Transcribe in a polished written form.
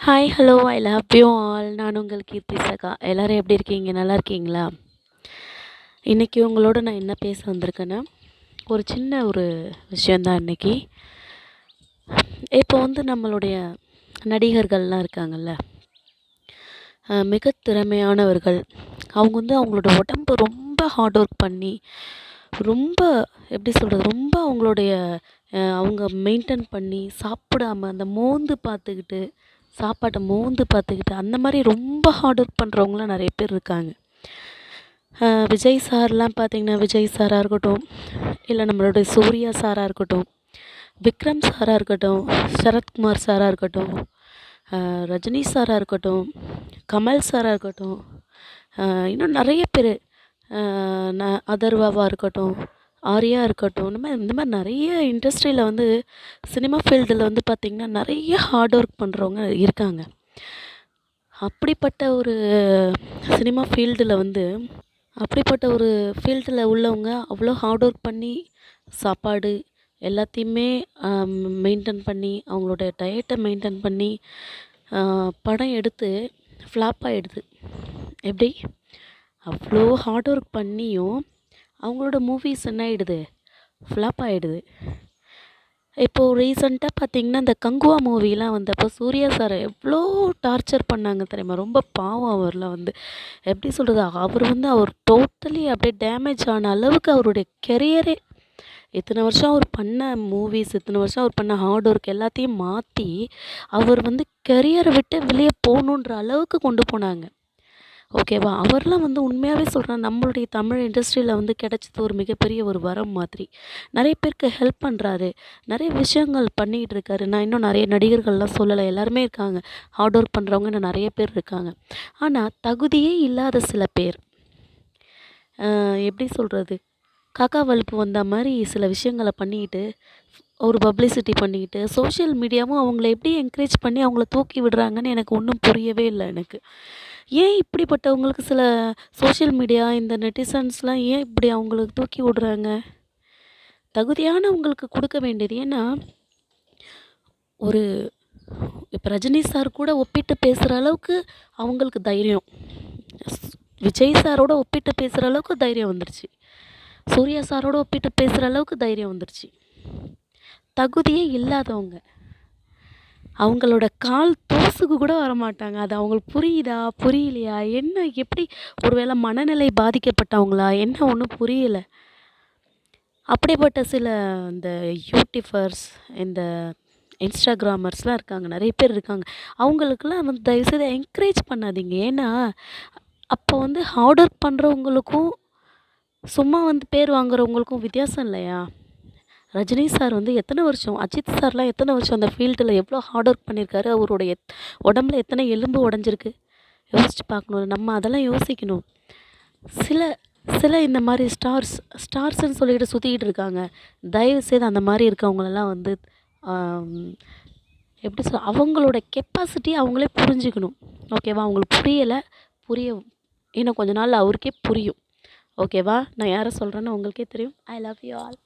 Hi hello I love you all. நான் உங்கள் கீர்த்தி சகா. எல்லோரும் எப்படி இருக்கீங்க? நல்லா இருக்கீங்களா? இன்றைக்கி உங்களோட நான் என்ன பேச வந்திருக்கேன்னா, ஒரு சின்ன ஒரு விஷயந்தான் இன்றைக்கி. இப்போ வந்து நம்மளுடைய நடிகர்கள்லாம் இருக்காங்கல்ல, மிக திறமையானவர்கள். அவங்க வந்து அவங்களோட உடம்பு ரொம்ப ஹார்ட் ஒர்க் பண்ணி, ரொம்ப எப்படி சொல்கிறது, ரொம்ப அவங்களுடைய அவங்க மெயின்டைன் பண்ணி சாப்பிடாம அந்த மோந்து பார்த்துக்கிட்டு, சாப்பாட்டை மோந்து பார்த்துக்கிட்டு அந்த மாதிரி ரொம்ப ஹார்ட் ஒர்க் பண்ணுறவங்களாம் நிறைய பேர் இருக்காங்க. விஜய் சார்லாம் பார்த்திங்கன்னா, விஜய் சாராக இருக்கட்டும், இல்லை நம்மளுடைய சூர்யா சாராக இருக்கட்டும், விக்ரம் சாராக இருக்கட்டும், சரத்குமார் சாராக இருக்கட்டும், ரஜினி சாராக இருக்கட்டும், கமல் சாராக இருக்கட்டும், இன்னும் நிறைய பேர், அதர்வாவாக இருக்கட்டும், ஆர்யா இருக்கட்டும், இந்த மாதிரி நிறைய இண்டஸ்ட்ரியில் வந்து சினிமா ஃபீல்டில் வந்து பார்த்திங்கன்னா நிறைய ஹார்ட் ஒர்க் பண்ணுறவங்க இருக்காங்க. அப்படிப்பட்ட ஒரு சினிமா ஃபீல்டில் வந்து உள்ளவங்க அவ்வளோ ஹார்ட் ஒர்க் பண்ணி சாப்பாடு எல்லாத்தையுமே மெயின்டைன் பண்ணி, அவங்களோட டயட்டை மெயின்டைன் பண்ணி படம் எடுத்து ஃப்ளாப் ஆகிடுது. எப்படி? அவ்வளோ ஹார்ட் ஒர்க் பண்ணியும் அவங்களோட மூவிஸ் என்ன ஆகிடுது? ஃப்ளாப் ஆகிடுது. இப்போது ரீசெண்டாக பார்த்திங்கன்னா, இந்த கங்குவா மூவிலாம் வந்தப்போ சூர்யா சாரை எவ்வளோ டார்ச்சர் பண்ணாங்க தெரியுமா? ரொம்ப பாவம் அவர்லாம் வந்து எப்படி சொல்கிறது, அவர் டோட்டலி அப்படியே டேமேஜ் ஆன அளவுக்கு அவருடைய கெரியரே, இத்தனை வருஷம் அவர் பண்ண மூவிஸ், இத்தனை வருஷம் அவர் பண்ண ஹார்ட் ஒர்க் எல்லாத்தையும் மாற்றி அவர் வந்து கெரியரை விட்டு வெளியே போகணுன்ற அளவுக்கு கொண்டு போனாங்க. ஓகேவா? அவர்லாம் வந்து உண்மையாகவே சொல்கிறேன், நம்மளுடைய தமிழ் இண்டஸ்ட்ரியில் வந்து கிடச்சது ஒரு மிகப்பெரிய ஒரு வரம் மாதிரி. நிறைய பேருக்கு ஹெல்ப் பண்ணுறாரு, நிறைய விஷயங்கள் பண்ணிகிட்டு இருக்காரு. நான் இன்னும் நிறைய நடிகர்கள்லாம் சொல்லலை, எல்லாருமே இருக்காங்க, ஹார்ட் ஒர்க் பண்ணுறவங்க இன்னும் நிறைய பேர் இருக்காங்க. ஆனால் தகுதியே இல்லாத சில பேர், எப்படி சொல்கிறது, காக்கா வலுப்பு வந்த மாதிரி சில விஷயங்களை பண்ணிக்கிட்டு, ஒரு பப்ளிசிட்டி பண்ணிக்கிட்டு, சோஷியல் மீடியாவும் அவங்கள எப்படி என்கரேஜ் பண்ணி அவங்கள தூக்கி விடுறாங்கன்னு எனக்கு ஒன்றும் புரியவே இல்லை எனக்கு. ஏன் இப்படிப்பட்டவங்களுக்கு சில சோஷியல் மீடியா, இந்த நெட்டிசன்ஸ்லாம் ஏன் இப்படி அவங்களுக்கு தூக்கி விடுறாங்க? தகுதியானவங்களுக்கு கொடுக்க வேண்டியது. ஏன்னா ஒரு இப்போ ரஜினி சார் கூட ஒப்பிட்டு பேசுகிற அளவுக்கு அவங்களுக்கு தைரியம், விஜய் சாரோட ஒப்பிட்டு பேசுகிற அளவுக்கு தைரியம் வந்துருச்சு, சூர்யா சாரோட ஒப்பிட்டு பேசுகிற அளவுக்கு தைரியம் வந்துருச்சு. தகுதியே இல்லாதவங்க அவங்களோட கால் தூசுக்கு கூட வரமாட்டாங்க. அது அவங்களுக்கு புரியுதா புரியலையா, என்ன எப்படி, ஒருவேளை மனநிலை பாதிக்கப்பட்டவங்களா என்ன, ஒன்றும் புரியலை. அப்படிப்பட்ட சில இந்த யூடியூபர்ஸ், இந்த இன்ஸ்டாகிராமர்ஸ்லாம் இருக்காங்க, நிறைய பேர் இருக்காங்க. அவங்களுக்கெல்லாம் வந்து தயவுசெய்து என்கரேஜ் பண்ணாதீங்க. ஏன்னா அப்போ வந்து ஹார்ட் ஒர்க் பண்ணுறவங்களுக்கும் சும்மா வந்து பேர் வாங்குறவங்களுக்கும் வித்தியாசம் இல்லையா? ரஜினி சார் வந்து எத்தனை வருஷம், அஜித் சார்லாம் எத்தனை வருஷம் அந்த ஃபீல்டில் எவ்வளோ ஹார்ட் ஒர்க் பண்ணியிருக்காரு. அவருடைய உடம்புல எத்தனை எலும்பு உடஞ்சிருக்கு யோசிச்சு பார்க்கணும். நம்ம அதெல்லாம் யோசிக்கணும். சில சில இந்த மாதிரி ஸ்டார்ஸ்ன்னு சொல்லிட்டு சுற்றிக்கிட்டு இருக்காங்க. தயவுசெய்து அந்த மாதிரி இருக்கவங்களெல்லாம் வந்து எப்படி அவங்களோட கெப்பாசிட்டி அவங்களே புரிஞ்சுக்கணும். ஓகேவா? அவங்களுக்கு புரியலை, இன்னும் கொஞ்ச நாள் அவருக்கே புரியும். ஓகேவா? நான் யாரை சொல்கிறேன்னு உங்களுக்கே தெரியும். I love you all.